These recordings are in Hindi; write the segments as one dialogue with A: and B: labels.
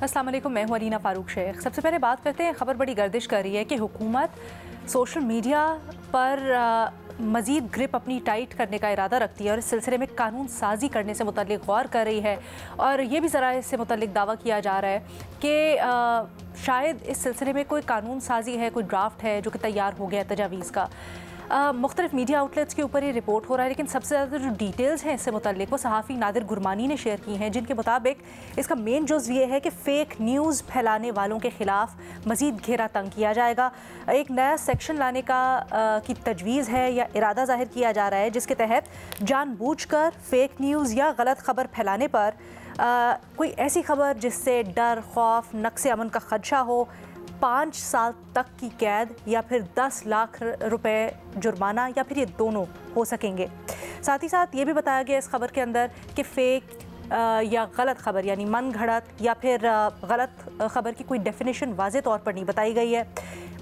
A: अस्सलाम वालेकुम, मैं हूं अलीना फ़ारूक शेख। सबसे पहले बात करते हैं, खबर बड़ी गर्दिश कर रही है कि हुकूमत सोशल मीडिया पर मज़ीद ग्रिप अपनी टाइट करने का इरादा रखती है और इस सिलसिले में कानून साजी करने से मुतल्लिक गौर कर रही है। और ये भी ज़रा इससे मुतल्लिक दावा किया जा रहा है कि शायद इस सिलसिले में कोई कानून साजी है, कोई ड्राफ्ट है जो कि तैयार हो गया है तजावीज़ का। मुख्तलिफ मीडिया आउटलेट्स के ऊपर ये रिपोर्ट हो रहा है, लेकिन सबसे ज़्यादा जो डिटेल्स हैं इससे मुतल्लिक वो सहाफ़ी नादिर गुरमानी ने शेयर की हैं, जिनके मुताबिक इसका मेन जुज़ ये है कि फ़ेक न्यूज़ फैलाने वालों के ख़िलाफ़ मज़ीद घेरा तंग किया जाएगा। एक नया सेक्शन लाने की तजवीज़ है या इरादा ज़ाहिर किया जा रहा है, जिसके तहत जानबूझकर फ़ेक न्यूज़ या गलत खबर फैलाने पर कोई ऐसी खबर जिससे डर, खौफ, नक्स अमन का खदशा हो, 5 साल तक की कैद या फिर 10 लाख रुपए जुर्माना या फिर ये दोनों हो सकेंगे। साथ ही साथ ये भी बताया गया इस खबर के अंदर कि फ़ेक या गलत खबर यानी मन घड़त या फिर गलत खबर की कोई डेफिनेशन वाज़े तौर पर नहीं बताई गई है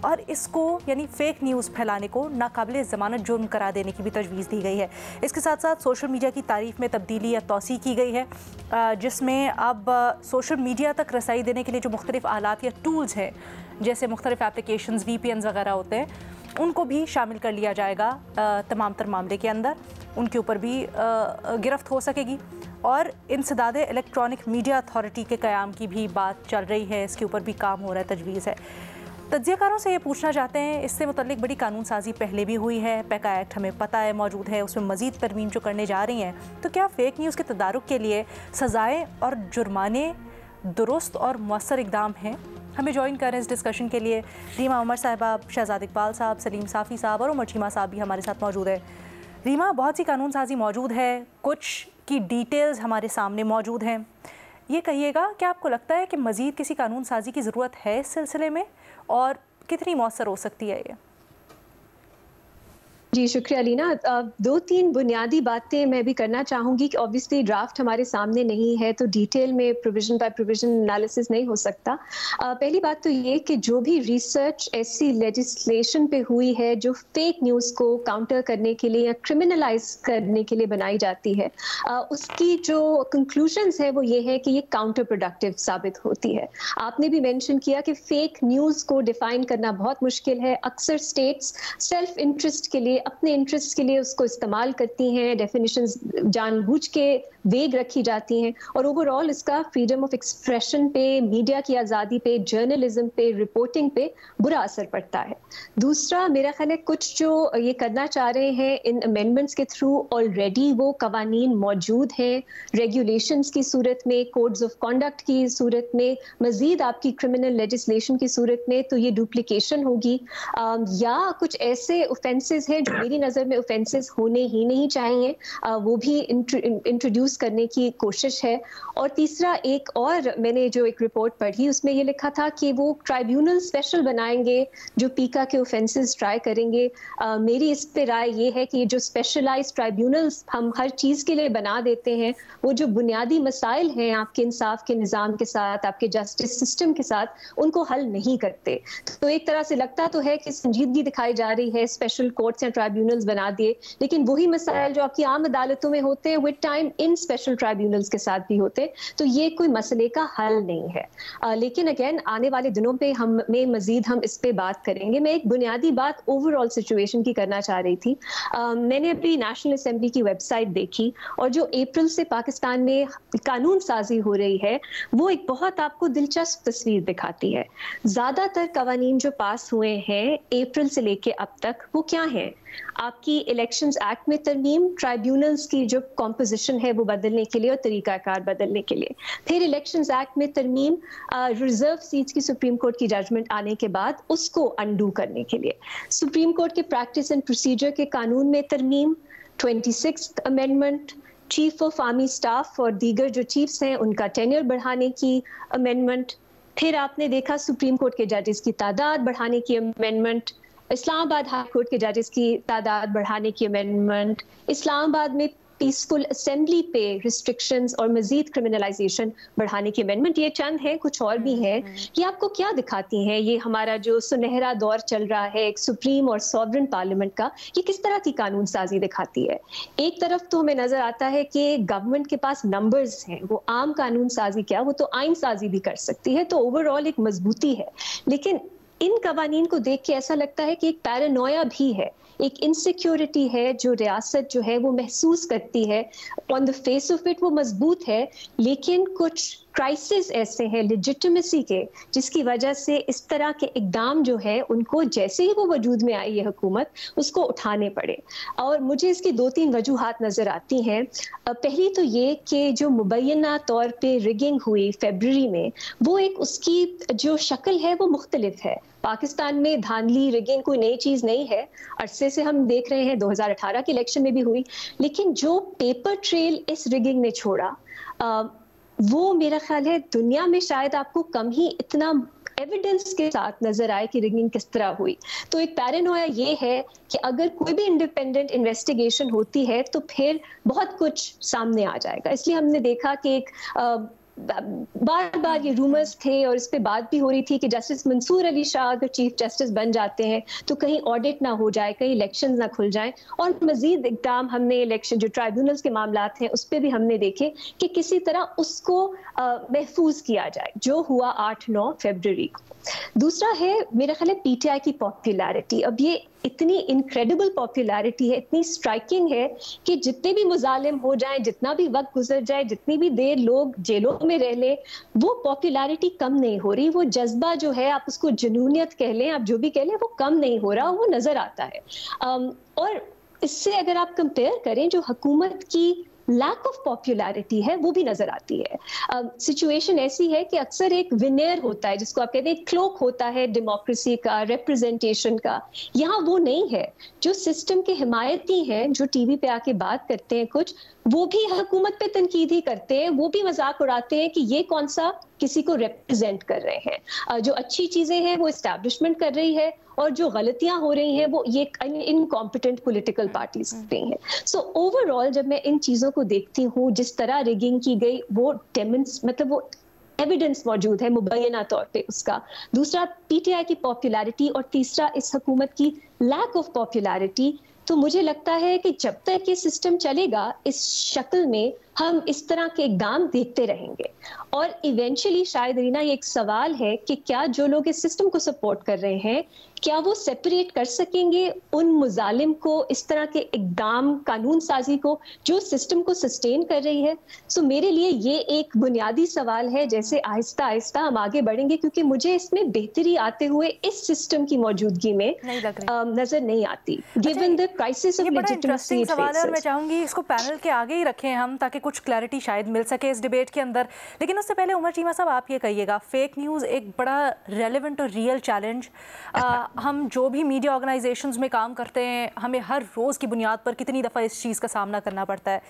A: और इसको यानी फ़ेक न्यूज़ फैलाने को नाकाबिले ज़मानत जुर्म करार देने की भी तजवीज़ दी गई है। इसके साथ साथ सोशल मीडिया की तारीफ़ में तब्दीली या तौसी की गई है, जिसमें अब सोशल मीडिया तक रसाई देने के लिए जो मुख्तलिफ़ आलात या टूल्स हैं, जैसे मुख्तलिफ़ एप्लीकेशंस, VPNs वगैरह होते हैं, उनको भी शामिल कर लिया जाएगा तमाम तर मामले के अंदर। उनके ऊपर भी गिरफ्त हो सकेगी और इंसदाद इलेक्ट्रॉनिक मीडिया अथॉरिटी के क़याम की भी बात चल रही है, इसके ऊपर भी काम हो रहा है, तजवीज़ है। तज्ज़ियाकारों से ये पूछना चाहते हैं, इससे मुतल्लिक बड़ी कानून साजी पहले भी हुई है, पैका एक्ट हमें पता है मौजूद है, उसमें मज़ीद तरमीम जो करने जा रही हैं, तो क्या फ़ेक न्यूज़ के तदारुक के लिए सज़ाएँ और जुर्माने दुरुस्त और मौसर इक़दाम हैं? हमें ज्वाइन कर रहे हैं इस डिस्कशन के लिए रीमा उमर साहिबा, शहजाद इकबाल साहब, सलीम साफ़ी साहब और उमर चीमा साहब भी हमारे साथ मौजूद है। रीमा, बहुत सी कानून साजी मौजूद है, कुछ की डिटेल्स हमारे सामने मौजूद हैं। ये कहिएगा कि आपको लगता है कि मज़ीद किसी कानून साजी की ज़रूरत है इस सिलसिले में और कितनी मौसर हो सकती है ये?
B: जी शुक्रिया अलीना। 2-3 बुनियादी बातें मैं भी करना चाहूँगी कि ऑब्वियसली ड्राफ्ट हमारे सामने नहीं है तो डिटेल में प्रोविजन बाय प्रोविजन एनालिसिस नहीं हो सकता। पहली बात तो ये कि जो भी रिसर्च ऐसी लेजिस्लेशन पे हुई है जो फेक न्यूज़ को काउंटर करने के लिए या क्रिमिनलाइज करने के लिए बनाई जाती है, उसकी जो कंक्लूजन्स है वो ये है कि ये काउंटर प्रोडक्टिव साबित होती है। आपने भी मेंशन किया कि फेक न्यूज़ को डिफाइन करना बहुत मुश्किल है। अक्सर स्टेट्स सेल्फ इंटरेस्ट के लिए, अपने इंटरेस्ट के लिए उसको इस्तेमाल करती हैं, डेफिनेशंस जानबूझ के वेग रखी जाती हैं और ओवरऑल इसका फ्रीडम ऑफ एक्सप्रेशन पे, मीडिया की आज़ादी पे, जर्नलिज्म पे, रिपोर्टिंग पे बुरा असर पड़ता है। दूसरा, मेरा ख्याल है कुछ जो ये करना चाह रहे हैं इन अमेंडमेंट्स के थ्रू, ऑलरेडी वो कवानीन मौजूद हैं, रेगुलेशंस की सूरत में, कोड्स ऑफ कॉन्डक्ट की सूरत में, मजीद आपकी क्रिमिनल लेजिस्लेशन की सूरत में, तो ये डुप्लीकेशन होगी। या कुछ ऐसे ऑफेंसेस हैं जो मेरी नज़र में ऑफेंसेस होने ही नहीं चाहिए, वो भी इंट्रोड्यूस करने की कोशिश है। और तीसरा, एक और मैंने जो एक रिपोर्ट पढ़ी उसमें ये लिखा था कि वो ट्राइब्यूनल स्पेशल बनाएंगे जो पीका के ऑफेंसेस ट्राई करेंगे। मेरी इस पे राय ये है कि जो स्पेशलाइज्ड ट्राइब्यूनल्स हम हर चीज़ के लिए बना देते हैं, वो जो बुनियादी मसाइल हैं आपके इंसाफ के निज़ाम के साथ, आपके जस्टिस सिस्टम के साथ, उनको हल नहीं करते। तो एक तरह से लगता तो है कि संजीदगी दिखाई जा रही है, स्पेशल कोर्ट्स या ट्राइब्यूनल्स बना दिए, लेकिन वही मसाइल जो आपकी आम अदालतों में होते हैं with time in special tribunals के साथ भी होते, तो ये कोई मसले का हल नहीं है। लेकिन अगेन आने वाले दिनों पे हम इस पे बात करेंगे। मैं एक बुनियादी बात ओवरऑल सिचुएशन की करना चाह रही थी। मैंने अपनी नेशनल असेंबली की वेबसाइट देखी और जो अप्रैल से पाकिस्तान में कानून साजी हो रही है वो एक बहुत आपको दिलचस्प तस्वीर दिखाती है। ज्यादातर कवानीन जो पास हुए हैं अप्रैल से लेके अब तक वो क्या हैं? आपकी इलेक्शंस एक्ट में तरमीम, ट्राइब्यूनल्स की जो कॉम्पोजिशन है वो बदलने के लिए और तरीकाकार बदलने के लिए, फिर इलेक्शंस एक्ट में तरमीम, रिजर्व सीट्स की सुप्रीम कोर्ट की जजमेंट आने के बाद उसको अंडू करने के लिए, सुप्रीम कोर्ट के प्रैक्टिस एंड प्रोसीजर के कानून में तरमीम, 26th amendment, chief of army staff और दीगर जो चीफ्स हैं उनका टेन्योर बढ़ाने की अमेंडमेंट, फिर आपने देखा सुप्रीम कोर्ट के जजेस की तादाद बढ़ाने की अमेंडमेंट, इस्लामाबाद हाई कोर्ट के जजेस की तादाद बढ़ाने की अमेंडमेंट, इस्लामाबाद में पीसफुल असेंबली पे रिस्ट्रिक्शंस और मजीद क्रिमिनलाइजेशन बढ़ाने की अमेंडमेंट, ये चंद है, कुछ और भी हैं। ये आपको क्या दिखाती हैं? ये हमारा जो सुनहरा दौर चल रहा है एक सुप्रीम और सॉवरेन पार्लियामेंट का, ये किस तरह की कानून साजी दिखाती है? एक तरफ तो हमें नजर आता है कि गवर्नमेंट के पास नंबर्स हैं, वो आम कानून साजी क्या, वो तो आइन साजी भी कर सकती है, तो ओवरऑल एक मजबूती है। लेकिन इन कवानीन को देख के ऐसा लगता है कि एक पैरानोया भी है, एक इनसिक्योरिटी है जो रियासत जो है वो महसूस करती है। On the face of it वो मजबूत है, लेकिन कुछ क्राइसिस ऐसे हैं लेजिटिमेसी के, जिसकी वजह से इस तरह के इकदाम जो है उनको जैसे ही वो वजूद में आई है हुकूमत, उसको उठाने पड़े। और मुझे इसकी 2-3 वजूहात नजर आती हैं। पहली तो ये कि जो मुबैना तौर पे रिगिंग हुई फरवरी में, वो एक उसकी जो शक्ल है वो मुख्तलिफ है। पाकिस्तान में धांधली रिगिंग कोई नई चीज नहीं है, अरसे से हम देख रहे हैं, 2018 के इलेक्शन में भी हुई। लेकिन जो पेपर ट्रेल इस रिगिंग ने छोड़ा, वो मेरा ख्याल है दुनिया में शायद आपको कम ही इतना एविडेंस के साथ नजर आए कि रिगिंग किस तरह हुई। तो एक पैरानोया ये है कि अगर कोई भी इंडिपेंडेंट इन्वेस्टिगेशन होती है तो फिर बहुत कुछ सामने आ जाएगा। इसलिए हमने देखा कि एक बार बार ये रूमर्स थे और इस पे बात भी हो रही थी कि जस्टिस मंसूर अली शाह अगर चीफ जस्टिस बन जाते हैं तो कहीं ऑडिट ना हो जाए, कहीं इलेक्शंस ना खुल जाएं। और मजीद इकदाम हमने इलेक्शन जो ट्राइब्यूनल्स के मामलात हैं उस पर भी हमने देखे कि किसी तरह उसको महफूज किया जाए, जो हुआ 8-9 फरवरी को। दूसरा है मेरा ख्याल है पीटीआई की पॉपुलैरिटी। अब ये इतनी इनक्रेडिबल पॉपुलैरिटी है, इतनी स्ट्राइकिंग है कि जितने भी मुजालिम हो जाए, जितना भी वक्त गुजर जाए, जितनी भी देर लोग जेलों में रह लें, वो पॉपुलैरिटी कम नहीं हो रही। वो जज्बा जो है, आप उसको जुनूनियत कह लें, आप जो भी कह लें, वो कम नहीं हो रहा, वो नजर आता है। और इससे अगर आप कंपेयर करें, जो हुकूमत की लैक ऑफ पॉपुलैरिटी है वो भी नजर आती है। सिचुएशन ऐसी है कि अक्सर एक विनेयर होता है, जिसको आप कहते हैं क्लोक होता है डेमोक्रेसी का, रिप्रेजेंटेशन का। यहाँ वो नहीं है। जो सिस्टम के हिमायती हैं, जो टीवी पे आके बात करते हैं कुछ, वो भी हुकूमत पे तनकीद ही करते हैं, वो भी मजाक उड़ाते हैं कि ये कौन सा किसी को रिप्रेजेंट कर रहे हैं। जो अच्छी चीजें हैं वो एस्टैब्लिशमेंट कर रही है, और जो गलतियां हो रही हैं वो ये इनकॉम्पिटेंट पॉलिटिकल पार्टीज कर रही हैं। सो ओवरऑल जब मैं इन चीजों को देखती हूँ, जिस तरह रिगिंग की गई, वो मतलब वो एविडेंस मौजूद है मुबैना तौर पे उसका। दूसरा पीटीआई की पॉपुलैरिटी, और तीसरा इस हुकूमत की लैक ऑफ पॉपुलैरिटी। तो मुझे लगता है कि जब तक ये सिस्टम चलेगा इस शक्ल में, हम इस तरह के इक़दाम देखते रहेंगे। और इवेंचुअली शायद रीना, ये एक सवाल है कि क्या जो लोग इस सिस्टम को सपोर्ट कर रहे हैं, क्या वो सेपरेट कर सकेंगे उन मुजालिम को, इस तरह के इक़दाम कानून साजी को, जो सिस्टम को सस्टेन कर रही है? सो मेरे लिए ये एक बुनियादी सवाल है, जैसे आहिस्ता आहिस्ता हम आगे बढ़ेंगे, क्योंकि मुझे इसमें बेहतरी आते हुए इस सिस्टम की मौजूदगी में नजर नहीं आती, given the crisis of legitimacy.
A: सवाल है और मैं चाहूंगी इसको पैनल के आगे ही रखें हम, ताकि कुछ क्लैरिटी शायद मिल सके इस डिबेट के अंदर। लेकिन उससे पहले उमर चीमा साहब, आप ये कहिएगा, फेक न्यूज़ एक बड़ा रेलेवेंट और रियल चैलेंज, हम जो भी मीडिया ऑर्गेनाइजेशंस में काम करते हैं, हमें हर रोज़ की बुनियाद पर कितनी दफ़ा इस चीज़ का सामना करना पड़ता है।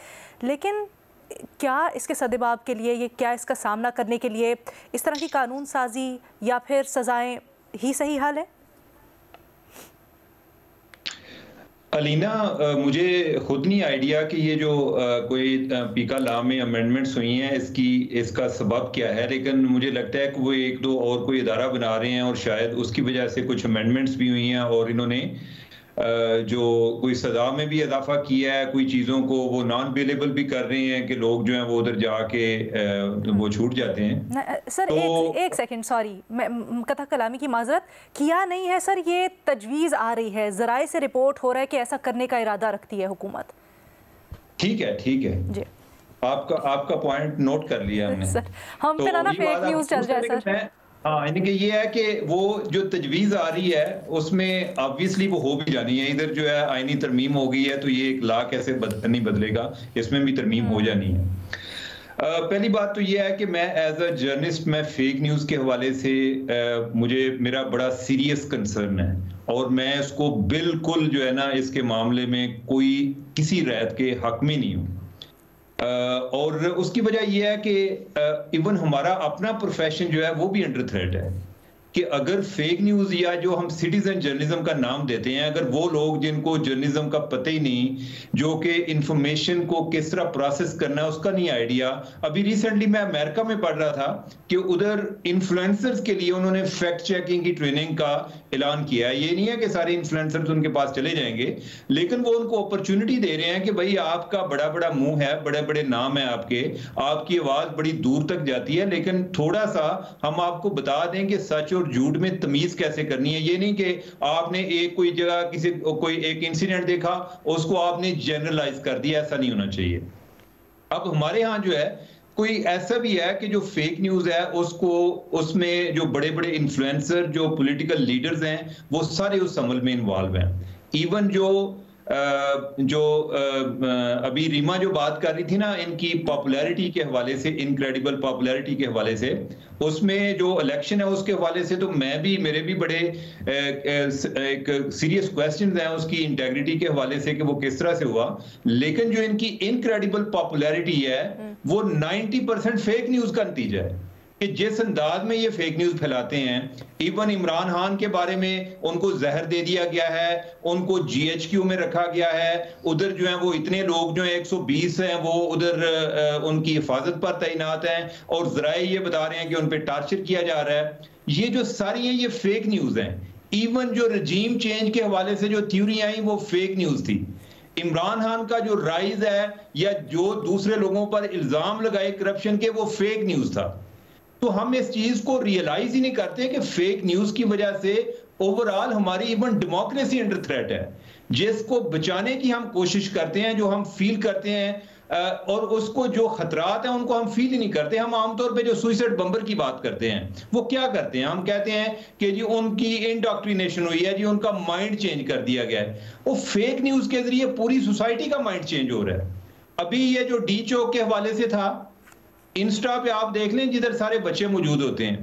A: लेकिन क्या इसके सद्देबाब के लिए, ये क्या इसका सामना करने के लिए इस तरह की कानून साजी या फिर सज़ाएं ही सही हल है?
C: अलीना, मुझे खुद नहीं आइडिया कि ये जो कोई पीका लॉ में अमेंडमेंट्स हुई हैं, इसका सबब क्या है। लेकिन मुझे लगता है कि वो 1-2 और कोई इदारा बना रहे हैं, और शायद उसकी वजह से कुछ अमेंडमेंट्स भी हुई हैं, और इन्होंने जो कोई सजा में भी इजाफा किया है, कोई चीज़ों को वो नॉन बेलेबल भी कर रहे हैं कि लोग जो हैं वो उधर जाके वो छूट जाते हैं।
A: सर तो एक सेकंड, सॉरी, मैं कथा कलामी की माजरत, किया नहीं है सर, ये तजवीज़ आ रही है, ज़राए से रिपोर्ट हो रहा है कि ऐसा करने का इरादा रखती है हुकूमत।
C: ठीक है जी, आपका पॉइंट नोट कर लिया हमने
A: सर। हम तो फिर ना फेक न्यूज़ चल जाए सर।
C: हाँ, यानी कि ये है कि वो जो तजवीज़ आ रही है उसमें ऑब्वियसली वो हो भी जानी है। इधर जो है आईनी तरमीम हो गई है, तो ये एक लॉ कैसे नहीं बदलेगा, इसमें भी तरमीम हो जानी है। पहली बात तो ये है कि मैं एज अ जर्नलिस्ट, मैं फेक न्यूज़ के हवाले से मेरा बड़ा सीरियस कंसर्न है, और मैं उसको बिल्कुल जो है ना, इसके मामले में कोई किसी रैयत के हक में नहीं हूँ। और उसकी वजह यह है कि इवन हमारा अपना प्रोफेशन जो है वो भी अंडर थ्रेट है। कि अगर फेक न्यूज़ या जो हम सिटीजन जर्नलिज्म का नाम देते हैं, अगर वो लोग जिनको जर्नलिज्म का पता ही नहीं, जो कि इंफॉर्मेशन को किस तरह प्रोसेस करना है उसका नहीं आइडिया। अभी रिसेंटली मैं अमेरिका में पढ़ रहा था कि उधर इन्फ्लुएंसर्स के लिए उन्होंने फैक्ट चेकिंग की ट्रेनिंग का ऐलान किया है। ये नहीं है कि सारे इन्फ्लुएंसर्स उनके पास चले जाएंगे, लेकिन वो उनको अपॉर्चुनिटी दे रहे हैं कि भाई आपका बड़ा बड़ा मुंह है, बड़े बड़े नाम है आपकी आवाज बड़ी दूर तक जाती है, लेकिन थोड़ा सा हम आपको बता दें कि सच और झूठ में तमीज कैसे करनी है। ये नहीं कि आपने एक कोई जगह कोई एक इंसिडेंट देखा उसको आपने जनरलाइज कर दिया, ऐसा नहीं होना चाहिए। अब हमारे यहाँ जो है कोई ऐसा भी है कि जो फेक न्यूज है उसमें जो बड़े बड़े इन्फ्लुएंसर, जो पॉलिटिकल लीडर्स हैं, वो सारे उस अमल में इन्वॉल्व हैं। इवन अभी रीमा जो बात कर रही थी ना, इनकी पॉपुलैरिटी के हवाले से, इनक्रेडिबल पॉपुलैरिटी के हवाले से, उसमें जो इलेक्शन है उसके हवाले से तो मेरे भी बड़े एक सीरियस क्वेश्चंस हैं उसकी इंटेग्रिटी के हवाले से कि वो किस तरह से हुआ। लेकिन जो इनकी इनक्रेडिबल पॉपुलैरिटी है वो 90% फेक न्यूज का नतीजा है कि जिस अंदाज में ये फेक न्यूज फैलाते हैं। इवन इमरान खान के बारे में उनको जहर दे दिया गया है, उनको GHQ में रखा गया है, उधर जो है वो इतने लोग जो है 120 हैं वो उधर उनकी हिफाजत पर तैनात हैं, और जराए ये बता रहे हैं कि उन पर टार्चर किया जा रहा है। ये जो सारी हैं ये फेक न्यूज हैं। इवन जो रजीम चेंज के हवाले से जो थ्योरी आई वो फेक न्यूज थी। इमरान खान का जो राइज है या जो दूसरे लोगों पर इल्जाम लगाए करप्शन के, वो फेक न्यूज था। तो हम इस चीज को रियलाइज ही नहीं करते कि फेक न्यूज की वजह से ओवरऑल हमारी इवन डेमोक्रेसी अंडर थ्रेट है, जिसको बचाने की हम कोशिश करते हैं, जो हम फील करते हैं, और उसको जो खतरात हैं उनको हम फील ही नहीं करते। हम आमतौर पे जो सुसाइड बम्बर की बात करते हैं वो क्या करते हैं, हम कहते हैं कि जी उनकी इंडोक्ट्रिनेशन हुई है, जी उनका माइंड चेंज कर दिया गया है। वो फेक न्यूज के जरिए पूरी सोसाइटी का माइंड चेंज हो रहा है। अभी ये जो डी चौक के हवाले से था, इंस्टा पे आप देख लें जिधर सारे बच्चे मौजूद होते हैं,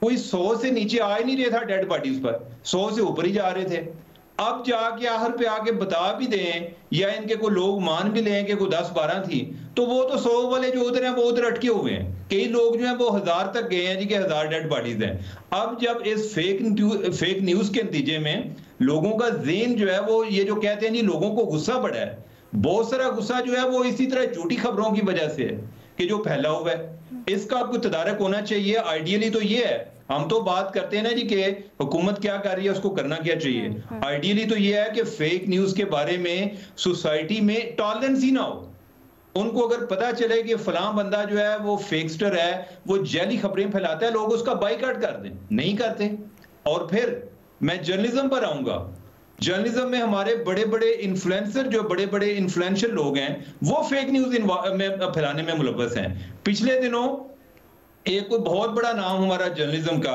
C: कोई 100 से नीचे आ ही नहीं रहे था डेड बॉडीज पर, 100 से ऊपर ही जा रहे थे। अब जाके आखिर पे आके बता भी दें या इनके को लोग मान भी लें कि कोई 10-12 थी, तो वो तो 100 वाले जो उधर हैं वो उधर अटके हुए हैं। कई लोग जो हैं वो 1000 तक गए हैं जी, कि 1000 डेड बॉडीज हैं। अब जब इस फेक न्यूज के नतीजे में लोगों का ज़हन जो है वो ये जो कहते हैं जी लोगों को गुस्सा बढ़ा है, बहुत सारा गुस्सा जो है वो इसी तरह झूठी खबरों की वजह से है कि जो फैला हुआ है। इसका आपको तदारक होना चाहिए। आइडियली तो ये है, हम तो बात करते हैं ना जी कि हुकूमत क्या कर रही है, उसको करना क्या चाहिए। आइडियली तो ये है कि फेक न्यूज के बारे में सोसाइटी में टॉलरेंस ही ना हो। उनको अगर पता चले कि फलां बंदा जो है वो फेकस्टर है, वो जैली खबरें फैलाता है, लोग उसका बाइकआउट कर दें, नहीं करते। और फिर मैं जर्नलिज्म पर आऊंगा। जर्नलिज्म में हमारे बड़े बड़े इन्फ्लुएंसर, जो बड़े बड़े इन्फ्लुएंशियल लोग हैं, वो फेक न्यूज में फैलाने में मुलव्वस हैं। पिछले दिनों एक कोई बहुत बड़ा नाम हमारा जर्नलिज्म का,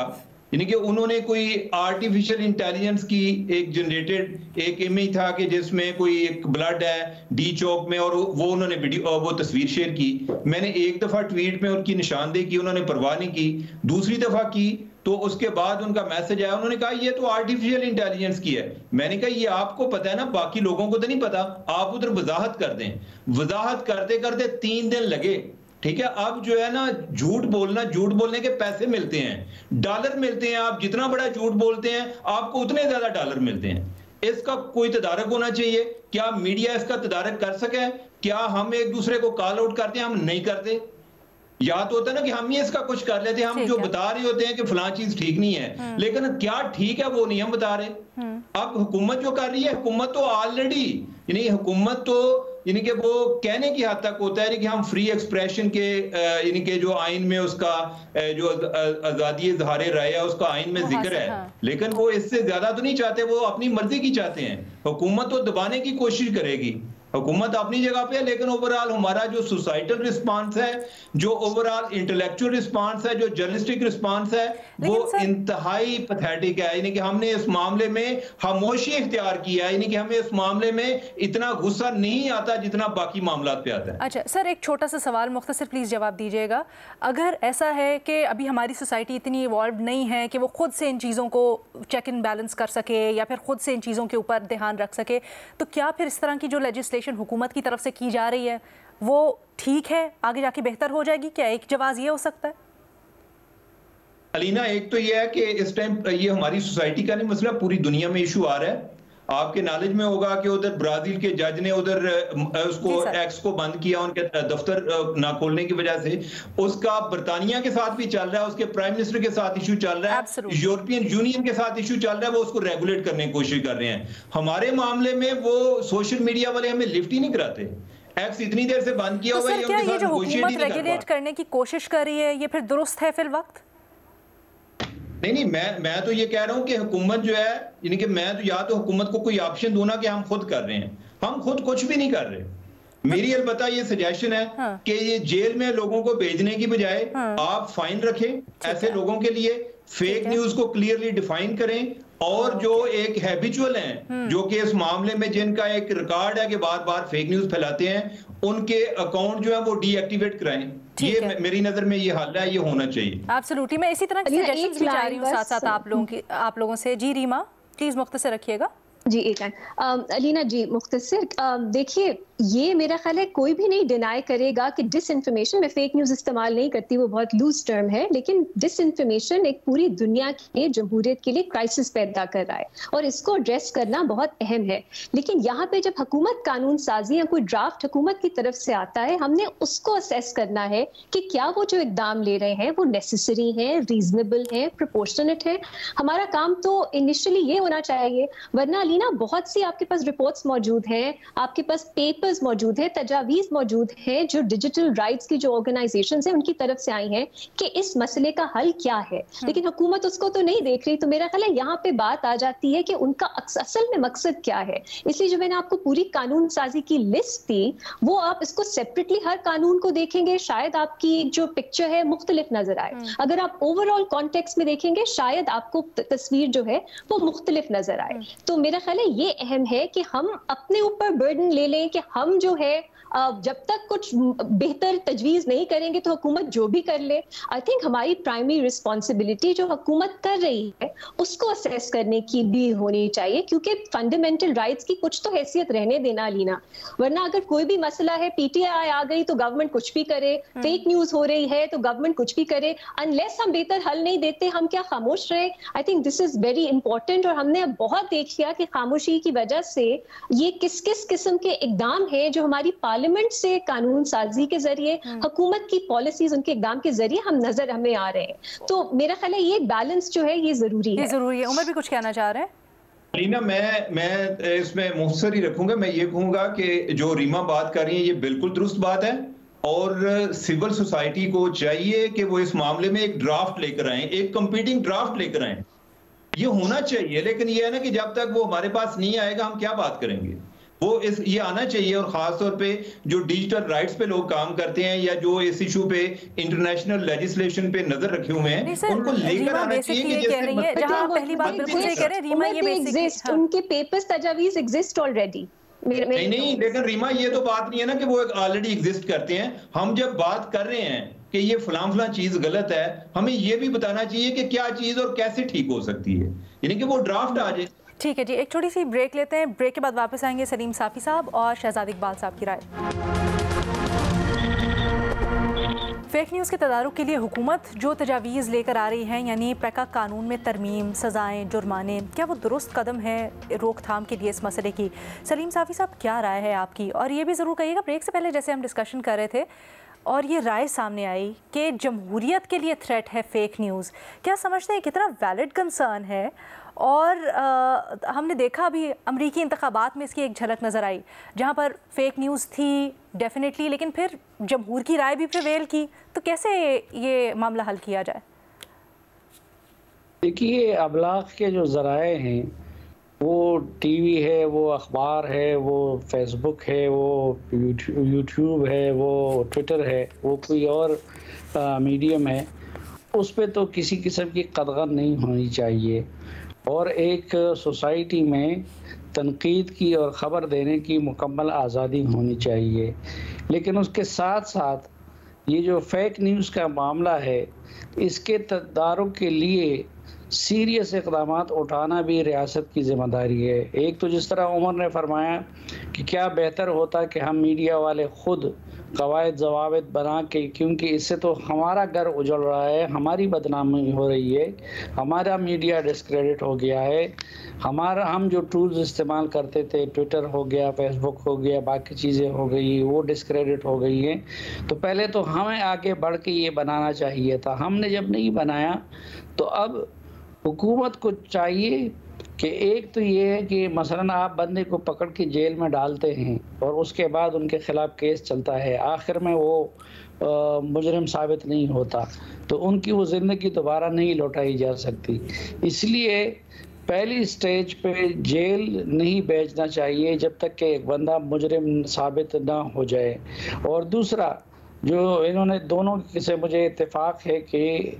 C: यानी कि उन्होंने कोई आर्टिफिशियल इंटेलिजेंस की एक जनरेटेड एक इमेज था कि जिसमें कोई एक ब्लड है डी चौक में, और वो उन्होंने वो तस्वीर शेयर की। मैंने एक दफा ट्वीट में उनकी निशानदेही की, उन्होंने परवाह नहीं की। दूसरी दफा की तो उसके बाद उनका मैसेज आया, उन्होंने कहा ये तो आर्टिफिशियल इंटेलिजेंस की है। मैंने कहा ये आपको पता है ना, बाकी लोगों को तो नहीं पता, आप उधर वजाहत कर दें। वजाहत करते करते 3 दिन लगे, ठीक है। अब जो है ना झूठ बोलने के पैसे मिलते हैं, डॉलर मिलते हैं। आप जितना बड़ा झूठ बोलते हैं आपको उतने ज्यादा डॉलर मिलते हैं। इसका कोई तदारक होना चाहिए। क्या मीडिया इसका तदारक कर सके? क्या हम एक दूसरे को कॉल आउट करते हैं? हम नहीं करते। या तो होता है ना कि हम ही इसका कुछ कर लेते हैं, हम जो बता रहे होते हैं कि फलां चीज ठीक नहीं है, लेकिन क्या ठीक है वो नहीं हम बता रहे। अब हुकूमत जो कर रही है, हुकूमत तो ऑलरेडी हुकूमत तो यानी कि वो कहने की हद तक होता है कि हम फ्री एक्सप्रेशन के यानी कि जो आइन में उसका जो आजादी इजहार राय है उसका आइन में जिक्र है, लेकिन वो इससे ज्यादा तो नहीं चाहते, वो अपनी मर्जी की चाहते हैं। हुकूमत तो दबाने की कोशिश करेगी, हुकूमत अपनी जगह पे है, लेकिन ओवरऑल हमारा जो सोसाइटल रिस्पांस है, जो ओवरऑल इंटेलेक्चुअल रिस्पांस है, जो जर्नलिस्टिक रिस्पांस है, वो इंतहाई पैथेटिक है। यानी कि हमने इस मामले में खामोशी इख्तियार किया है, यानी कि हमें इस मामले में इतना गुस्सा नहीं आता जितना बाकी मामलात पे आता है।
A: अच्छा सर, एक छोटा सा सवाल, मुख्तसर प्लीज जवाब दीजिएगा। अगर ऐसा है कि अभी हमारी सोसाइटी इतनी इवॉल्व नहीं है कि वो खुद से इन चीज़ों को चेक इन बैलेंस कर सके या फिर खुद से इन चीज़ों के ऊपर ध्यान रख सके, तो क्या फिर इस तरह की जो लेजिस्लेशन हुकूमत की तरफ से की जा रही है वो ठीक है, आगे जाके बेहतर हो जाएगी? क्या एक जवाब ये हो सकता है?
C: अलीना, एक तो ये है कि इस टाइम ये हमारी सोसाइटी का नहीं मसला, पूरी दुनिया में इशू आ रहा है। आपके नॉलेज में होगा कि उधर ब्राजील के जज ने उधर उसको एक्स को बंद किया उनके दफ्तर ना खोलने की वजह से। उसका बर्तानिया के साथ भी चल रहा है, उसके प्राइम मिनिस्टर के साथ इशू चल रहा है, यूरोपियन यूनियन के साथ इशू चल रहा है, वो उसको रेगुलेट करने की कोशिश कर रहे हैं। हमारे मामले में वो सोशल मीडिया वाले हमें लिफ्ट ही नहीं कराते। एक्स इतनी देर से बंद किया हुआ है,
A: क्या ये जो हुकूमत रेगुलेट करने की कोशिश कर रही है ये फिर दुरुस्त है फिल वक्त?
C: नहीं, मैं तो ये कह रहा हूं कि हुकूमत जो है, यानी कि मैं तो या तो हुकूमत को कोई ऑप्शन दूं ना कि हम खुद कर रहे हैं, हम खुद कुछ भी नहीं कर रहे। मेरी अलबत्ता ये सजेशन है कि ये जेल में लोगों को भेजने की बजाय आप फाइन रखें ऐसे लोगों के लिए, फेक न्यूज को क्लियरली डिफाइन करें, और जो एक हैबिचुअल हैं जो कि इस मामले में जिनका एक रिकॉर्ड है कि बार बार फेक न्यूज फैलाते हैं, उनके अकाउंट जो है वो डीएक्टिवेट कराएं। ये मेरी नजर में ये हाल है, ये होना चाहिए।
A: एब्सोल्युटली। मैं इसी तरह की सजेशंस भी चाह रही हूँ साथ साथ आप लोगों से। जी रीमा, प्लीज मुख्तसर रखिएगा।
B: जी एक अलीना जी मुख्तसर, देखिए ये मेरा ख्याल है कोई भी नहीं डिनाई करेगा कि डिसइंफॉर्मेशन, मैं फेक न्यूज़ इस्तेमाल नहीं करती, वो बहुत लूज टर्म है, लेकिन डिसइंफॉर्मेशन एक पूरी दुनिया के जमहूरियत के लिए क्राइसिस पैदा कर रहा है और इसको एड्रेस करना बहुत अहम है। लेकिन यहाँ पे जब हुकूमत कानून साजी या कोई ड्राफ्ट हुकूमत की तरफ से आता है, हमने उसको असेस करना है कि क्या वो जो इकदाम ले रहे हैं वो नेसेसरी हैं, रीजनेबल हैं, प्रोपोर्शनेट है। हमारा काम तो इनिशियली ये होना चाहिए, वरना अलीना बहुत सी आपके पास रिपोर्ट्स मौजूद हैं, आपके पास पेपर मौजूद है, तजावीज मौजूद है जो डिजिटल राइट्स की जो ऑर्गेनाइजेशंस हैं उनकी तरफ से आई हैं कि इस मसले का हल क्या है, लेकिन हुकूमत उसको तो नहीं देख रही। तो मेरा ख्याल है यहाँ पे बात आ जाती है कि उनका असल में मकसद क्या है। इसलिए जो मैंने आपको पूरी कानून साजी की लिस्ट दी, वो आप इसको सेपरेटली हर कानून को देखेंगे, शायद आपकी जो पिक्चर है मुख्तलिफ नजर आए। अगर आप ओवरऑल कॉन्टेक्स्ट में देखेंगे, शायद आपको तस्वीर जो है वो मुख्तलिफ नजर आए। तो मेरा ख्याल है ये अहम है कि हम अपने ऊपर बर्डन ले लें कि हम जो है जब तक कुछ बेहतर तजवीज नहीं करेंगे तो हुकूमत जो भी कर ले। आई थिंक हमारी प्राइमरी रिस्पॉन्सिबिलिटी जो हुकूमत कर रही है उसको असेस करने की भी होनी चाहिए, क्योंकि फंडामेंटल राइट्स की कुछ तो हैसियत रहने देना लीना, वरना अगर कोई भी मसला है, पीटीआई आ गई तो गवर्नमेंट कुछ भी करे, फेक न्यूज हो रही है तो गवर्नमेंट कुछ भी करे, अनलेस हम बेहतर हल नहीं देते हम क्या खामोश रहे? I think this is very important. और हमने अब बहुत देख लिया कि खामोशी की वजह से ये किस किस किस्म के इकदाम है जो हमारी पार्लियामेंट से कानून साजी के जरिए, हुकूमत की पॉलिसीज, उनके इकदाम के जरिए हमें आ रहे हैं। तो मेरा ख्याल है ये बैलेंस जो है ये जरूरी है।
A: उमर भी कुछ कहना चाह रहे हैं?
C: रीना, मैं इसमें मुख्तसर ही रखूंगा। मैं ये कहूंगा कि जो रीमा बात कर रही है ये बिल्कुल दुरुस्त बात है, और सिविल सोसाइटी को चाहिए कि वो इस मामले में एक ड्राफ्ट लेकर आए, एक कंपीटिंग ड्राफ्ट लेकर आए। ये होना चाहिए, लेकिन ये है ना कि जब तक वो हमारे पास नहीं आएगा हम क्या बात करेंगे। ये आना चाहिए। और खास तौर पे जो डिजिटल राइट्स पे लोग काम करते हैं या जो इस इशू पे इंटरनेशनल लेजिस्लेशन पे नजर रखे हुए हैं, उनको लेकर आना चाहिए कि
B: जैसे उनके पेपर्स तजावीज एग्जिस्ट ऑलरेडी।
C: नहीं, लेकिन रीमा ये तो बात नहीं है ना कि वो ऑलरेडी एग्जिस्ट करते हैं। हम जब बात कर रहे हैं कि ये फलां चीज गलत है, हमें ये भी बताना चाहिए कि क्या चीज और कैसे ठीक हो सकती है, यानी कि वो ड्राफ्ट आ जाए।
A: ठीक है जी, एक छोटी सी ब्रेक लेते हैं। ब्रेक के बाद वापस आएंगे सलीम साफ़ी साहब और शहजाद इकबाल साहब की राय। फेक न्यूज़ के तदारुक के लिए हुकूमत जो तजावीज़ लेकर आ रही है, यानी पैका कानून में तरमीम, सज़ाएँ, जुर्माने, क्या वो दुरुस्त कदम है रोकथाम के लिए इस मसले की? सलीम साफ़ी साहब, क्या राय है आपकी? और ये भी ज़रूर कहिएगा, ब्रेक से पहले जैसे हम डिस्कशन कर रहे थे और ये राय सामने आई कि जमहूरियत के लिए थ्रेट है फेक न्यूज़, क्या समझते हैं कितना वैलिड कंसर्न है? और हमने देखा अभी अमरीकी इंतखाबात में इसकी एक झलक नज़र आई, जहाँ पर फेक न्यूज़ थी डेफिनेटली, लेकिन फिर जमहूर की राय भी प्रिवेल की। तो कैसे ये मामला हल किया जाए?
D: देखिए, अबलाग के जो ज़राए हैं, वो टीवी है, वो अखबार है, वो फेसबुक है, वो यूट्यूब है, वो ट्विटर है, वो कोई और मीडियम है, उस पे तो किसी किस्म की कदगन नहीं होनी चाहिए। और एक सोसाइटी में तनकीद की और ख़बर देने की मुकम्मल आज़ादी होनी चाहिए। लेकिन उसके साथ साथ ये जो फेक न्यूज़ का मामला है, इसके तदारुक के लिए सीरियस इक़दाम उठाना भी रियासत की ज़िम्मेदारी है। एक तो जिस तरह उमर ने फरमाया कि क्या बेहतर होता कि हम मीडिया वाले ख़ुद कवायद ज़वाबित बना के, क्योंकि इससे तो हमारा घर उजड़ रहा है, हमारी बदनामी हो रही है, हमारा मीडिया डिस्क्रेडिट हो गया है, हम जो टूल्स इस्तेमाल करते थे, ट्विटर हो गया, फेसबुक हो गया, बाकी चीज़ें हो गई, वो डिस्क्रेडिट हो गई हैं। तो पहले तो हमें आगे बढ़ के ये बनाना चाहिए था। हमने जब नहीं बनाया तो अब हुकूमत को चाहिए कि एक तो ये है कि मसलन आप बंदे को पकड़ के जेल में डालते हैं और उसके बाद उनके खिलाफ केस चलता है, आखिर में वो मुजरिम साबित नहीं होता, तो उनकी वो ज़िंदगी दोबारा नहीं लौटाई जा सकती। इसलिए पहली स्टेज पे जेल नहीं भेजना चाहिए जब तक कि एक बंदा मुजरिम साबित ना हो जाए। और दूसरा, जो इन्होंने दोनों से मुझे इत्तेफाक है कि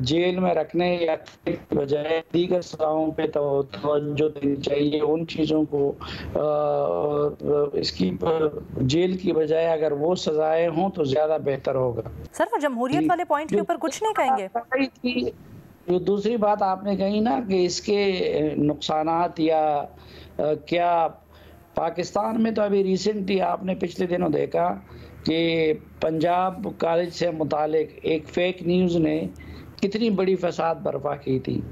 D: जेल में रखने या के बजाय दीगर सजाओं पे तवज्जो देनी चाहिए, उन चीज़ों को इसकी जेल की बजाय अगर वो सजाएं हों तो ज़्यादा बेहतर होगा।
A: सर, वो जमहूरियत वाले पॉइंट के ऊपर कुछ नहीं कहेंगे?
D: जो दूसरी बात आपने कही ना कि इसके नुकसानात या क्या, पाकिस्तान में तो अभी रिसेंटली आपने पिछले दिनों देखा कि पंजाब कॉलेज से मुतालिक एक फेक न्यूज़ ने कितनी बड़ी फसाद बर्पा की थी।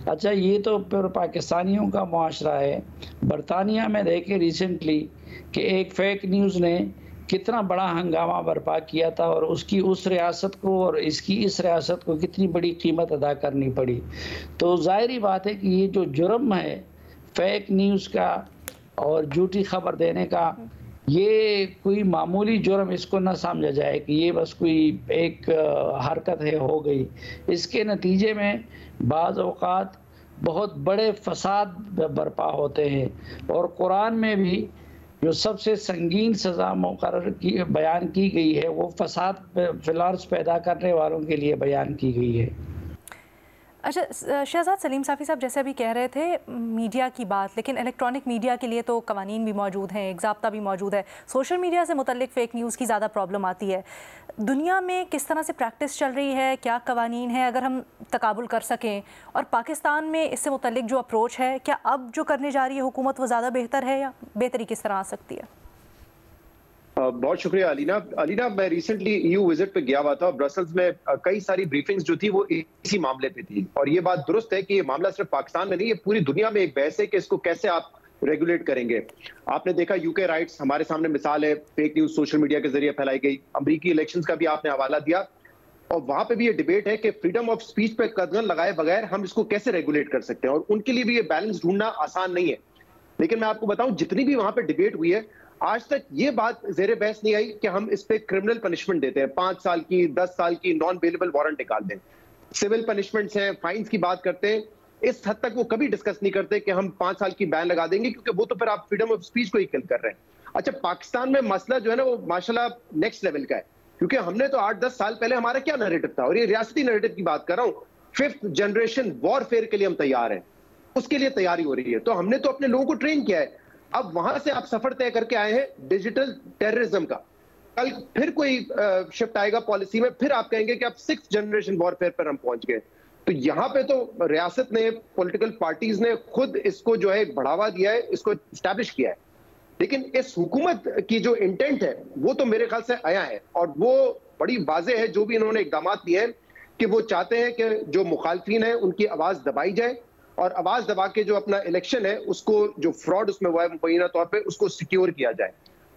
D: अच्छा, ये तो फिर पाकिस्तानियों का मुआशरा है। बरतानिया में देखे रिसेंटली कि एक फेक न्यूज़ ने कितना बड़ा हंगामा बर्पा किया था और उसकी उस रियासत को और इसकी इस रियासत को कितनी बड़ी कीमत अदा करनी पड़ी। तो ज़ाहिरी बात है कि ये जो जुर्म है फेक न्यूज़ का और झूठी खबर देने का, ये कोई मामूली जुर्म इसको ना समझा जाए कि ये बस कोई एक हरकत है, हो गई। इसके नतीजे में बाज़ औक़ात बहुत बड़े फसाद बर्पा होते हैं और कुरान में भी जो सबसे संगीन सज़ा मुकर्रर की बयान की गई है वो फसाद फिलार्स पैदा करने वालों के लिए बयान की गई है।
A: अच्छा, शहजाद सलीम साफ़ी साहब जैसे अभी कह रहे थे मीडिया की बात, लेकिन इलेक्ट्रॉनिक मीडिया के लिए तो कवानीन भी मौजूद हैं, एक ज़ाब्ता भी मौजूद है। सोशल मीडिया से मुतल्लिक फ़ेक न्यूज़ की ज़्यादा प्रॉब्लम आती है। दुनिया में किस तरह से प्रैक्टिस चल रही है, क्या कवानीन है, अगर हम तकाबुल कर सकें, और पाकिस्तान में इससे मुतल्लिक जो अप्रोच है, क्या अब जो करने जा रही है हुकूमत वो ज़्यादा बेहतर है या बेहतरी किस तरह आ सकती है?
E: बहुत शुक्रिया अलीना। मैं रिसेंटली ईयू विजिट पे गया हुआ था। ब्रसल्स में कई सारी ब्रीफिंग्स जो थी वो इसी मामले पे थी, और ये बात दुरुस्त है कि ये मामला सिर्फ पाकिस्तान में नहीं, ये पूरी दुनिया में एक बहस है कि इसको कैसे आप रेगुलेट करेंगे। आपने देखा यूके राइट्स हमारे सामने मिसाल है, फेक न्यूज सोशल मीडिया के जरिए फैलाई गई। अमरीकी इलेक्शंस का भी आपने हवाला दिया, और वहां पे भी ये डिबेट है कि फ्रीडम ऑफ स्पीच पे कदम लगाए बगैर हम इसको कैसे रेगुलेट कर सकते हैं, और उनके लिए भी ये बैलेंस ढूंढना आसान नहीं है। लेकिन मैं आपको बताऊं, जितनी भी वहां पे डिबेट हुई है, आज तक ये बात जेरे बहस नहीं आई कि हम इस पे क्रिमिनल पनिशमेंट देते हैं, 5 साल की, 10 साल की नॉन बेलेबल वारंट निकाल दें। सिविल पनिशमेंट्स हैं, फाइन्स की बात करते हैं, इस हद तक वो कभी डिस्कस नहीं करते कि हम 5 साल की बैन लगा देंगे, क्योंकि वो तो फिर आप फ्रीडम ऑफ स्पीच को ही किल कर रहे हैं। अच्छा, पाकिस्तान में मसला जो है ना वो माशाल्लाह नेक्स्ट लेवल का है, क्योंकि हमने तो 8-10 साल पहले हमारा क्या नैरेटिव था, और ये रियासती नैरेटिव की बात कर रहा हूँ, 5th जनरेशन वॉरफेयर के लिए हम तैयार हैं, उसके लिए तैयारी हो रही है। तो हमने तो अपने लोगों को ट्रेन किया है। अब वहां से आप सफर तय करके आए हैं डिजिटल टेररिज्म का, कल फिर कोई शिफ्ट आएगा पॉलिसी में, फिर आप कहेंगे कि अब 6th जनरेशन वॉरफेयर पर हम पहुंच गए। तो यहाँ पे तो रियासत ने, पॉलिटिकल पार्टीज ने खुद इसको जो है बढ़ावा दिया है, इसको एस्टैब्लिश किया है। लेकिन इस हुकूमत की जो इंटेंट है वो तो मेरे ख्याल से आया है, और वो बड़ी वाज़ेह है जो भी इन्होंने इकदाम लिए हैं, कि वो चाहते हैं कि जो मुखालफिन है उनकी आवाज दबाई जाए, और आवाज दबा के जो अपना इलेक्शन है उसको, जो फ्रॉड उसमें हुआ है मुबैना तौर पे, उसको सिक्योर किया जाए।